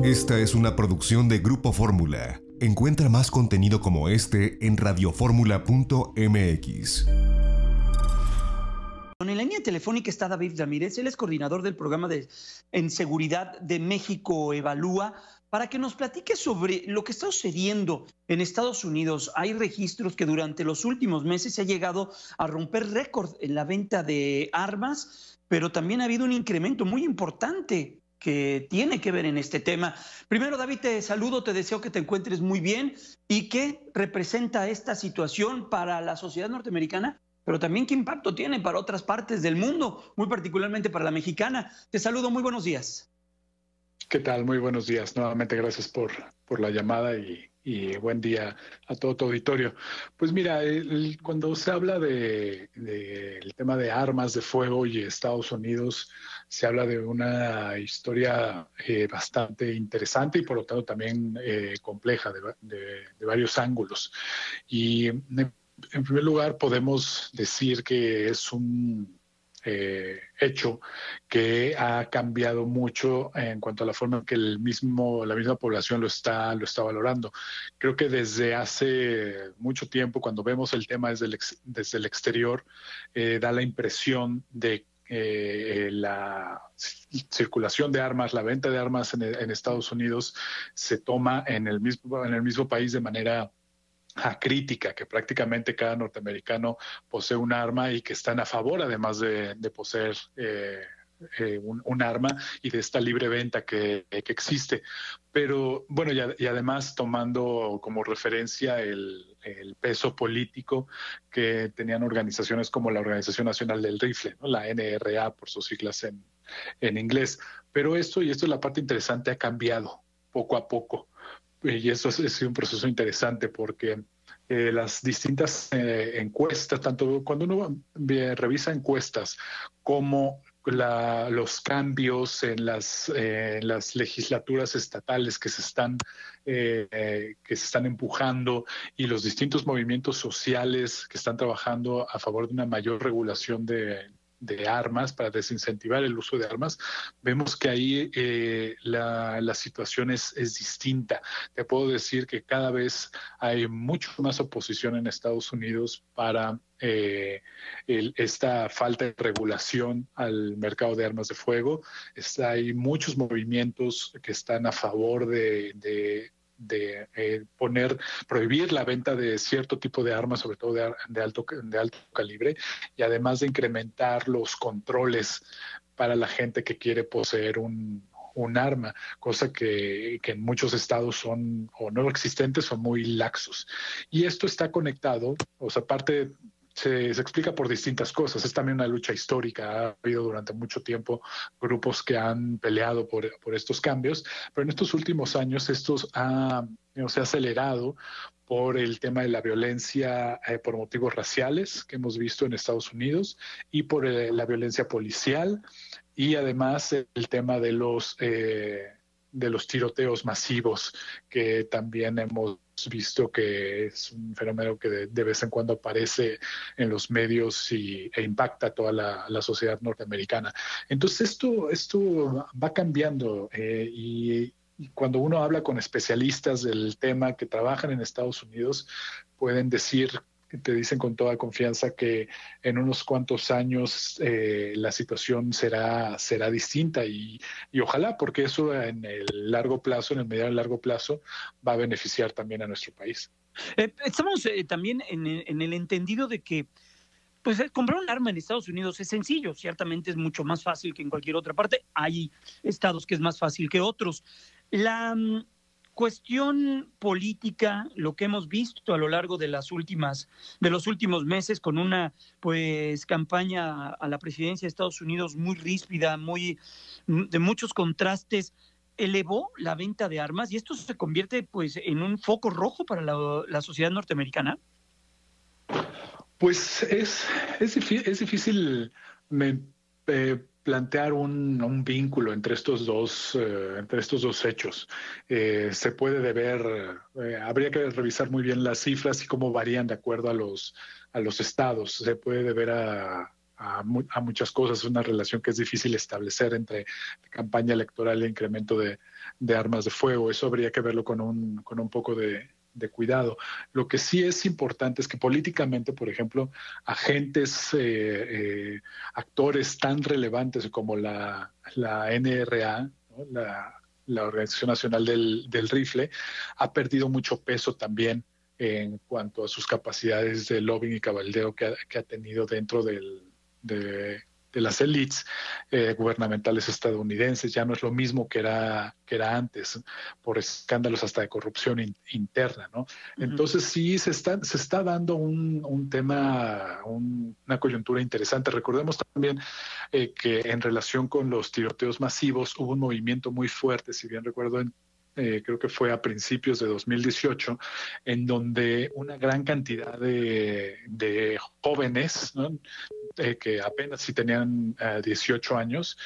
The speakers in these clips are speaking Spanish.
Esta es una producción de Grupo Fórmula. Encuentra más contenido como este en radioformula.mx. En la línea telefónica está David Ramírez, él es coordinador del programa en seguridad de México Evalúa, para que nos platique sobre lo que está sucediendo en Estados Unidos. Hay registros que durante los últimos meses se ha llegado a romper récord en la venta de armas, pero también ha habido un incremento muy importante que tiene que ver en este tema. Primero, David, te saludo, te deseo que te encuentres muy bien. ¿Y qué representa esta situación para la sociedad norteamericana? Pero también qué impacto tiene para otras partes del mundo, muy particularmente para la mexicana. Te saludo, muy buenos días. ¿Qué tal? Muy buenos días. Nuevamente gracias por la llamada y buen día a todo tu auditorio. Pues mira, cuando se habla del tema de armas de fuego y Estados Unidos, se habla de una historia bastante interesante y por lo tanto también compleja de varios ángulos. Y en primer lugar podemos decir que es un hecho que ha cambiado mucho en cuanto a la forma en que la misma población lo está valorando. Creo que desde hace mucho tiempo, cuando vemos el tema desde el exterior, da la impresión de la circulación de armas, la venta de armas en Estados Unidos se toma en el mismo país de manera crítica, que prácticamente cada norteamericano posee un arma y que están a favor además de poseer un arma y de esta libre venta que existe. Pero bueno, y además tomando como referencia el peso político que tenían organizaciones como la Organización Nacional del Rifle, ¿no? La NRA por sus siglas en inglés. Pero esto es la parte interesante, ha cambiado poco a poco. Y eso es un proceso interesante porque las distintas encuestas, tanto cuando uno revisa encuestas como los cambios en las legislaturas estatales que se están empujando y los distintos movimientos sociales que están trabajando a favor de una mayor regulación de armas, para desincentivar el uso de armas, vemos que ahí la situación es distinta. Te puedo decir que cada vez hay mucho más oposición en Estados Unidos para esta falta de regulación al mercado de armas de fuego. Hay muchos movimientos que están a favor de prohibir la venta de cierto tipo de armas, sobre todo de alto calibre, y además de incrementar los controles para la gente que quiere poseer un arma, cosa que en muchos estados son o no existentes o muy laxos. Y esto está conectado, o sea, parte se explica por distintas cosas. Es también una lucha histórica. Ha habido durante mucho tiempo grupos que han peleado por estos cambios, pero en estos últimos años se ha acelerado por el tema de la violencia por motivos raciales que hemos visto en Estados Unidos y por la violencia policial, y además el tema de los tiroteos masivos, que también hemos visto que es un fenómeno que de vez en cuando aparece en los medios e impacta a toda la sociedad norteamericana. Entonces esto va cambiando y cuando uno habla con especialistas del tema que trabajan en Estados Unidos, pueden decir, te dicen con toda confianza que en unos cuantos años la situación será distinta y ojalá, porque eso en el largo plazo, en el mediano y largo plazo, va a beneficiar también a nuestro país. Estamos también en el entendido de que pues comprar un arma en Estados Unidos es sencillo, ciertamente es mucho más fácil que en cualquier otra parte. Hay estados que es más fácil que otros. La cuestión política, lo que hemos visto a lo largo de los últimos meses, con una pues campaña a la presidencia de Estados Unidos muy ríspida, de muchos contrastes, elevó la venta de armas, y esto se convierte pues en un foco rojo para la sociedad norteamericana. Pues es difícil plantear un vínculo entre estos dos hechos. Se puede deber, habría que revisar muy bien las cifras y cómo varían de acuerdo a los estados. Se puede deber a a muchas cosas. Es una relación que es difícil establecer entre campaña electoral e incremento de armas de fuego. Eso habría que verlo con un poco de cuidado. Lo que sí es importante es que políticamente, por ejemplo, agentes, actores tan relevantes como la NRA, ¿no? La Organización Nacional del Rifle, ha perdido mucho peso también en cuanto a sus capacidades de lobbying y cabildeo que ha tenido dentro de las élites gubernamentales estadounidenses. Ya no es lo mismo que era antes, por escándalos hasta de corrupción interna, ¿no? Entonces sí se está dando un tema, una coyuntura interesante. Recordemos también que en relación con los tiroteos masivos hubo un movimiento muy fuerte, si bien recuerdo, creo que fue a principios de 2018, en donde una gran cantidad de jóvenes, ¿no? Que apenas si tenían 18 años,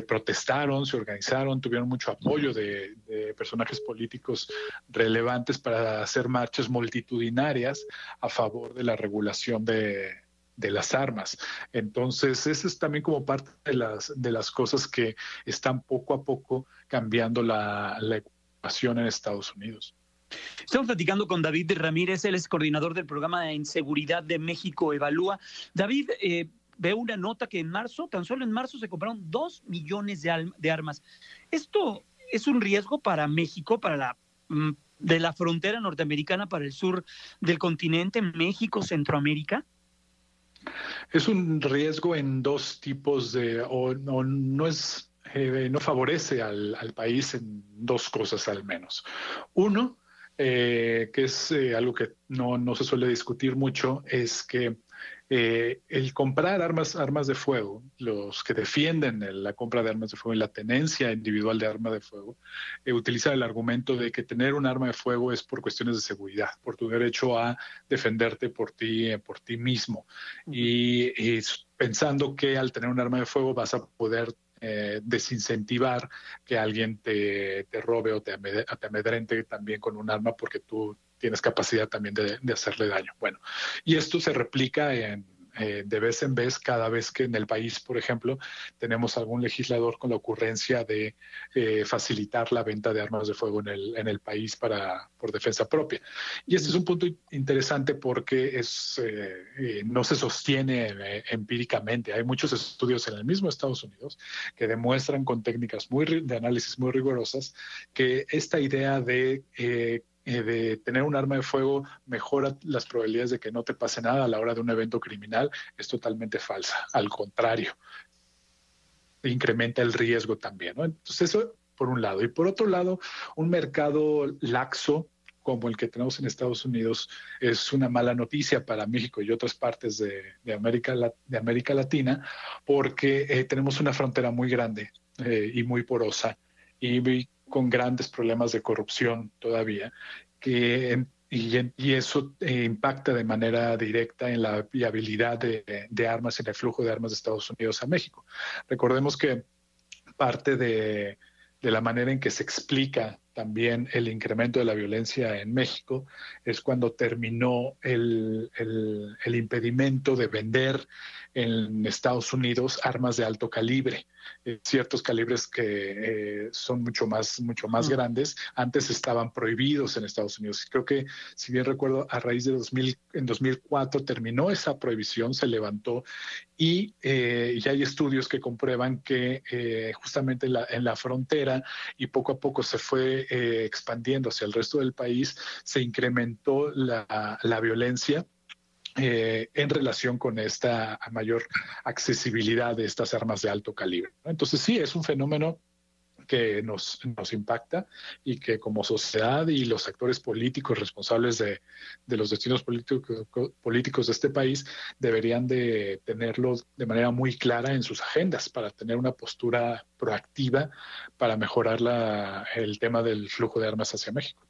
protestaron, se organizaron, tuvieron mucho apoyo de personajes políticos relevantes para hacer marchas multitudinarias a favor de la regulación de las armas. Entonces, eso es también como parte de las cosas que están poco a poco cambiando la ecuación en Estados Unidos. Estamos platicando con David Ramírez, él es coordinador del programa de Inseguridad de México Evalúa. David, veo una nota que tan solo en marzo se compraron 2 millones de armas. ¿Esto es un riesgo para México, de la frontera norteamericana para el sur del continente, México, Centroamérica? Es un riesgo en dos tipos no favorece al país en dos cosas al menos. Uno, que es algo que no se suele discutir mucho, es que el comprar armas de fuego, los que defienden la compra de armas de fuego y la tenencia individual de armas de fuego, utilizan el argumento de que tener un arma de fuego es por cuestiones de seguridad, por tu derecho a defenderte por ti mismo. Y pensando que al tener un arma de fuego vas a poder desincentivar que alguien te robe o te amedrente también con un arma porque tú tienes capacidad también de hacerle daño. Bueno, y esto se replica de vez en vez cada vez que en el país, por ejemplo, tenemos algún legislador con la ocurrencia de facilitar la venta de armas de fuego en el país por defensa propia. Y este es un punto interesante porque no se sostiene empíricamente. Hay muchos estudios en el mismo Estados Unidos que demuestran con técnicas de análisis muy rigurosas que esta idea de tener un arma de fuego mejora las probabilidades de que no te pase nada a la hora de un evento criminal es totalmente falsa. Al contrario, incrementa el riesgo también, ¿no? Entonces eso por un lado. Y por otro lado, un mercado laxo como el que tenemos en Estados Unidos es una mala noticia para México y otras partes de América Latina porque tenemos una frontera muy grande y muy porosa y con grandes problemas de corrupción todavía, y eso impacta de manera directa en la viabilidad de armas, en el flujo de armas de Estados Unidos a México. Recordemos que parte de la manera en que se explica también el incremento de la violencia en México es cuando terminó el impedimento de vender en Estados Unidos armas de alto calibre, ciertos calibres que son mucho más grandes. Antes estaban prohibidos en Estados Unidos. Creo que, si bien recuerdo, a raíz de en 2004 terminó esa prohibición, se levantó y ya hay estudios que comprueban que justamente en la frontera y poco a poco se fue expandiendo hacia el resto del país, se incrementó la violencia en relación con esta mayor accesibilidad de estas armas de alto calibre, ¿no? Entonces sí, es un fenómeno que nos impacta y que como sociedad y los actores políticos responsables de los destinos políticos de este país deberían de tenerlo de manera muy clara en sus agendas para tener una postura proactiva para mejorar el tema del flujo de armas hacia México.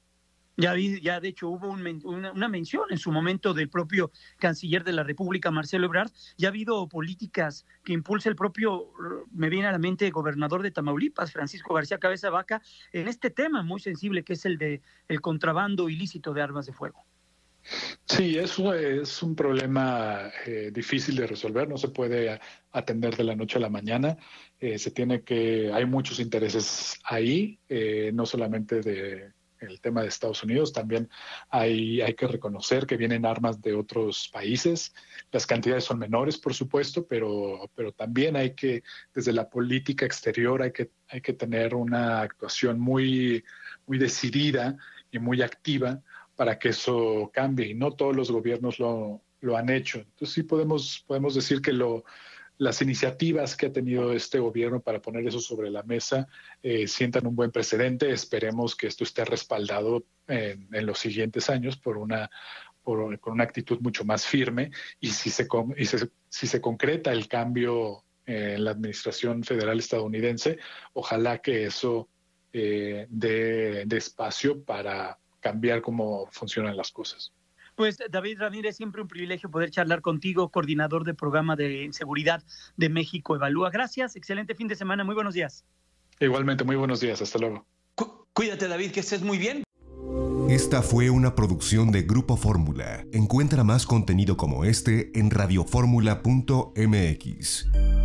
Ya de hecho hubo una mención en su momento del propio canciller de la República, Marcelo Ebrard. Ya ha habido políticas que impulsa el propio, me viene a la mente, gobernador de Tamaulipas, Francisco García Cabeza Vaca, en este tema muy sensible que es el contrabando ilícito de armas de fuego. Sí, eso es un problema difícil de resolver, no se puede atender de la noche a la mañana. Hay muchos intereses ahí, no solamente de el tema de Estados Unidos, también hay que reconocer que vienen armas de otros países. Las cantidades son menores, por supuesto, pero también desde la política exterior, hay que tener una actuación muy decidida y muy activa para que eso cambie, y no todos los gobiernos lo han hecho. Entonces sí podemos decir que las iniciativas que ha tenido este gobierno para poner eso sobre la mesa sientan un buen precedente. Esperemos que esto esté respaldado en los siguientes años con una actitud mucho más firme, y si se concreta el cambio en la administración federal estadounidense, ojalá que eso dé espacio para cambiar cómo funcionan las cosas. Pues David Ramírez, siempre un privilegio poder charlar contigo, coordinador del programa de seguridad de México Evalúa. Gracias, excelente fin de semana, muy buenos días. Igualmente, muy buenos días, hasta luego. Cuídate, David, que estés muy bien. Esta fue una producción de Grupo Fórmula. Encuentra más contenido como este en radioformula.mx.